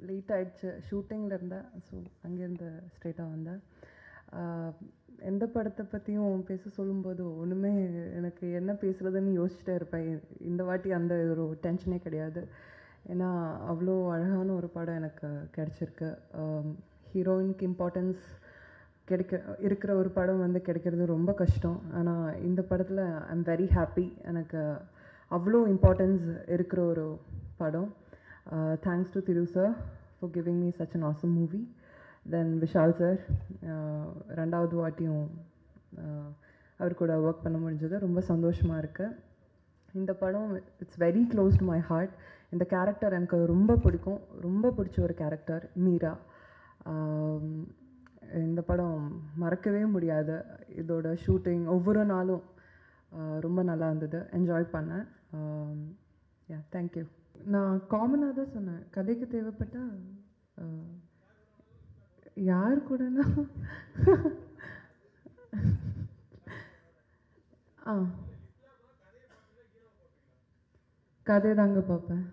Late ஆகிடுச்சு ஷூட்டிங்கில் இருந்தேன். ஸோ அங்கேருந்து ஸ்ட்ரெயிட்டாக வந்தேன். எந்த படத்தை பற்றியும் பேச சொல்லும்போது ஒன்றுமே எனக்கு என்ன பேசுகிறதுன்னு யோசிச்சுட்டே இருப்பேன். இந்த வாட்டி அந்த ஒரு டென்ஷனே கிடையாது. ஏன்னா அவ்வளோ அழகான ஒரு படம் எனக்கு கிடச்சிருக்கு. ஹீரோயினுக்கு இம்பார்ட்டன்ஸ் இருக்கிற ஒரு படம் கிடைக்கிறது ரொம்ப கஷ்டம். ஆனால் இந்த படத்தில் ஐ எம் வெரி ஹாப்பி. எனக்கு அவ்வளோ இம்பார்ட்டன்ஸ் இருக்கிற ஒரு படம். Thanks to Thiru sir for giving me such an awesome movie. Then Vishal sir, ரெண்டாவது வாட்டியும் அவர் கூட ஒர்க் பண்ண முடிஞ்சது ரொம்ப சந்தோஷமாக இருக்குது. இந்த படம் it's very close to my heart. இந்த கேரக்டர் எனக்கு ரொம்ப பிடிக்கும். ரொம்ப பிடிச்ச ஒரு கேரக்டர் மீரா. இந்த படம் மறக்கவே முடியாது. இதோட ஷூட்டிங் ஒவ்வொரு நாளும் ரொம்ப நல்லா இருந்தது. என்ஜாய் பண்ணேன். யா, தேங்க்யூ. நான் காமனாக தான் சொன்னேன். கதைக்கு தேவைப்பட்டால் யார் கூடனா கதை தாங்க பார்ப்பேன்.